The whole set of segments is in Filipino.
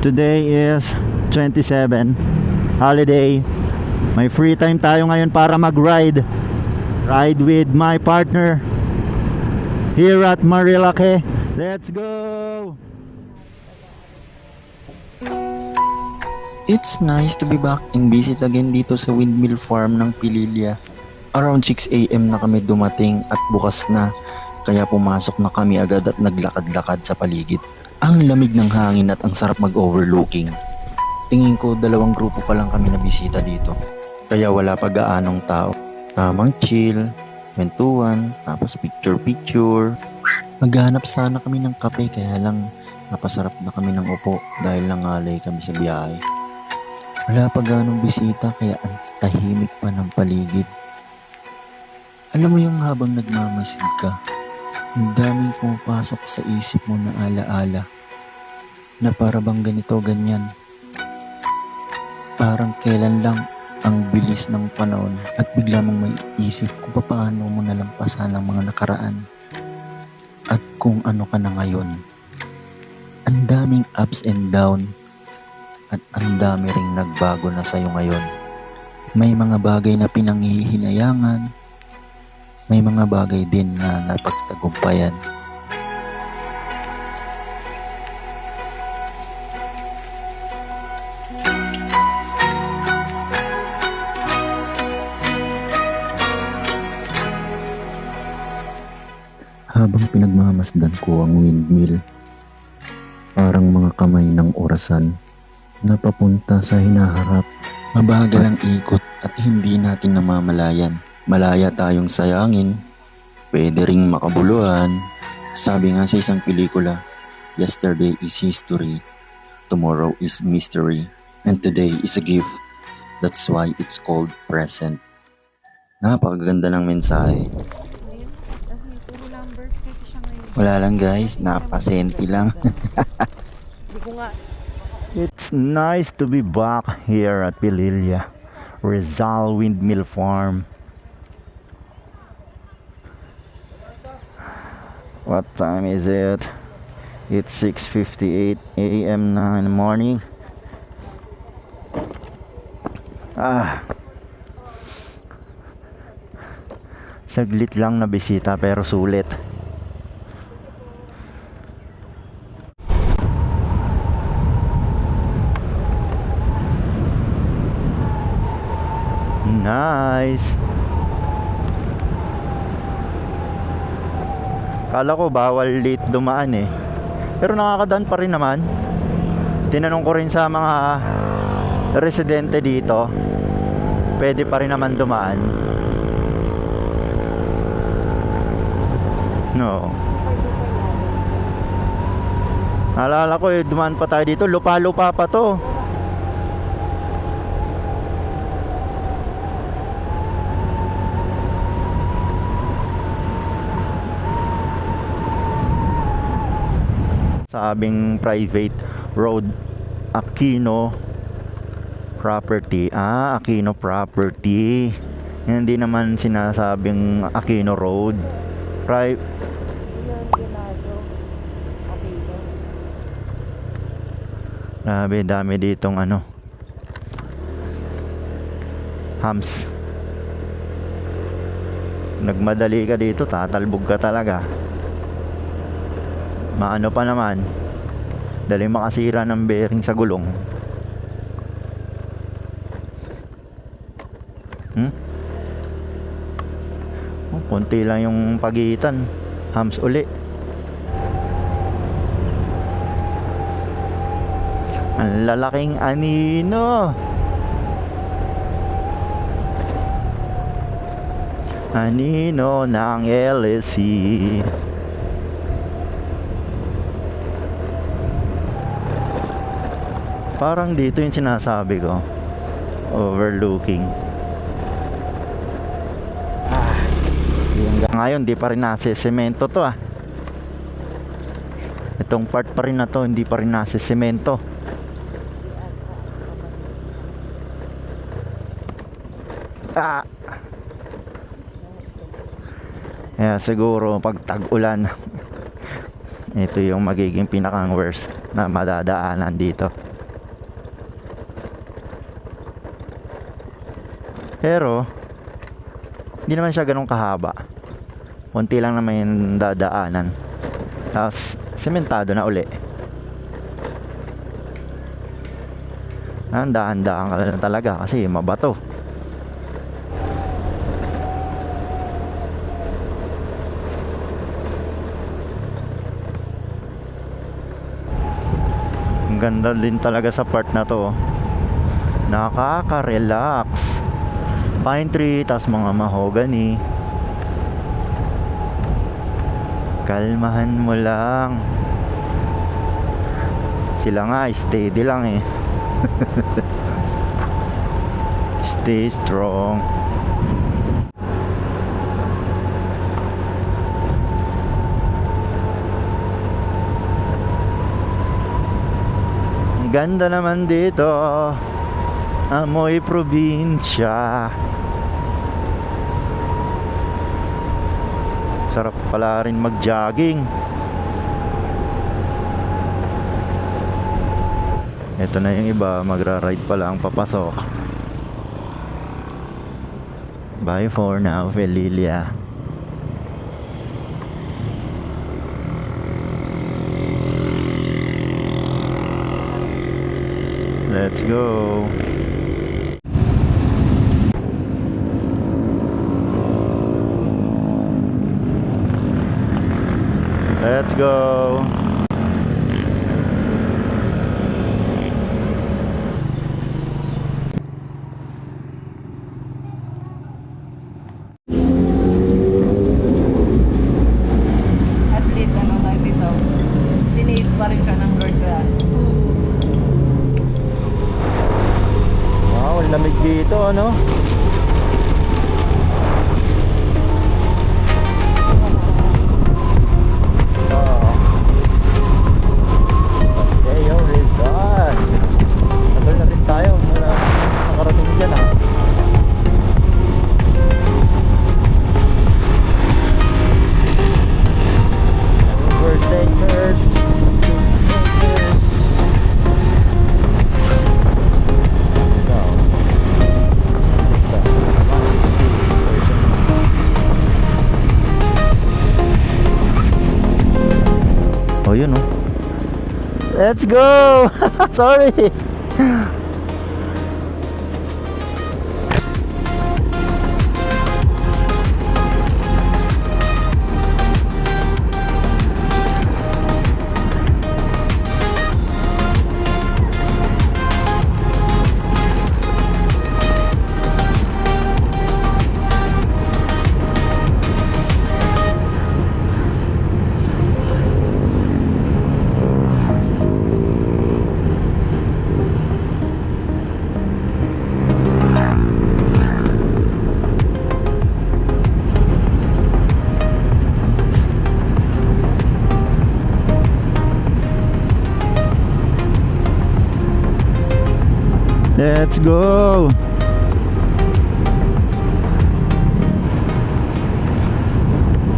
Today is 27, holiday. May free time tayo ngayon para mag-ride. Ride with my partner here at Marilake. Let's go! It's nice to be back and visit again dito sa windmill farm ng Pililya. Around 6 AM na kami dumating at bukas na, kaya pumasok na kami agad at naglakad-lakad sa paligid. Ang lamig ng hangin at ang sarap mag-overlooking. Tingin ko 2 grupo pa lang kami na bisita dito, kaya wala pa gaanong tao. Tamang chill, kwentuhan, tapos picture-picture. Maghanap sana kami ng kape, kaya lang napasarap na kami ng upo dahil nangalay kami sa biyahe. Wala pa ganong bisita kaya ang tahimik pa ng paligid. Alam mo yung habang nagmamasid ka, ang daming pumapasok sa isip mo na alaala na para bang ganito ganyan. Parang kailan lang ang bilis ng panahon at bigla mong may isip kung paano mo nalampasan ang mga nakaraan at kung ano ka na ngayon. Ang daming ups and down at ang dami ring nagbago na sa'yo ngayon. May mga bagay na pinanghihinayangan, may mga bagay din na napagtagumpayan. Habang pinagmamasdan ko ang windmill, parang mga kamay ng orasan na papunta sa hinaharap. Mabagal ang ikot at hindi natin namamalayan. Malaya tayong sayangin, pwede ring makabuluhan. Sabi nga sa isang pelikula, yesterday is history, tomorrow is mystery, and today is a gift. That's why it's called present. Napakaganda ng mensahe. Wala lang guys, napasenti lang. It's nice to be back here at Pililya, Rizal Windmill Farm. What time is it? It's 6:58 AM na in the morning. Saglit lang na bisita pero sulit. Nice. Kala ko bawal late dumaan eh. Pero nakakadaan pa rin naman. Tinanong ko rin sa mga residente dito, pwede pa rin naman dumaan. No. Naalala ko eh, dumaan pa tayo dito, lupa-lupa pa to. Sabing private road, Aquino property. Aquino property. Hindi naman sinasabing Aquino Road. Grabe, dami ditong hams. Nagmadali ka dito, tatalbog ka talaga. Maano pa naman, dali makasira ng bearing sa gulong. Konti lang yung pagitan, hams uli. Ang lalaking anino. Anino ng LSC. Parang dito yung sinasabi ko, overlooking. Hanggang ngayon di pa rin nasisemento to Itong part pa rin na to hindi pa rin nasisemento. Kaya siguro pag tag-ulan ito yung magiging pinakang worst na madadaanan dito. Pero hindi naman siya ganun kahaba. Konti lang naman yung dadaanan. Tapos sementado na uli. Dahan-dahan ka lang talaga kasi mabato. Ang ganda din talaga sa part na to. Nakaka-relax. Pine tree, tas mga mahogany. Kalmahan mo lang. Sila nga steady lang eh. Stay strong. Ang ganda naman dito. Amoy probinsya. Sarap pala rin mag-jogging. Ito na yung iba, magra-ride pa lang papasok. Bye for now, Felilia. Let's go. Let's go. At least ano tayo dito, sinave pa rin siya ng Lord sa Wow, ang lamig dito, ano? Paseo Rizal. Tagal na rin tayo. Wala nakarating dyan, ah. Overtakers. Oh, yun oh. Let's go! Sorry! Let's go!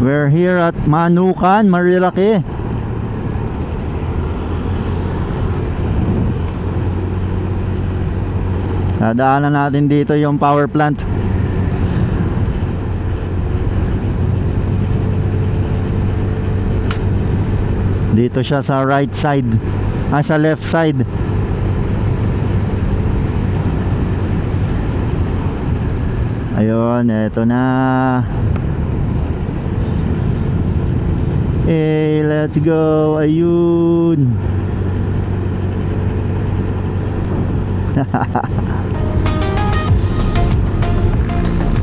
We're here at Manukan, Marilaki. Dadaanan natin dito yung power plant. Dito siya sa right side, sa left side. Ayun, eto na. Hey, let's go. Ayun.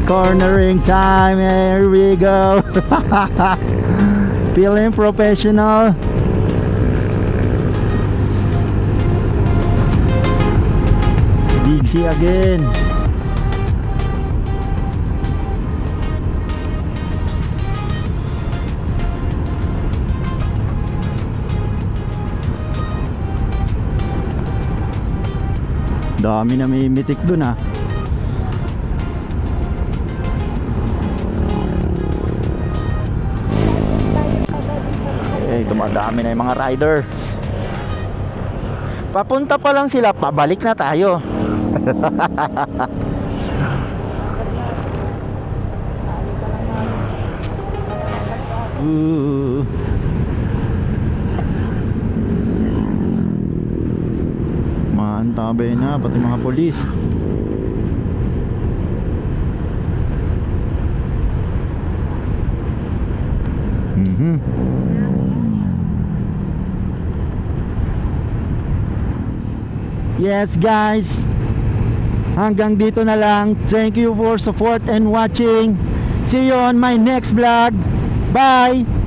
Cornering time. Here we go. Feeling professional. Big C again. Dami na may mitik dun ah. Eh, dumadami na yung mga riders. Papunta pa lang sila, pabalik na tayo. Ooh. Maantabay na pati mga polis. Mhm. Yes guys, hanggang dito na lang. Thank you for support and watching. See you on my next vlog. Bye.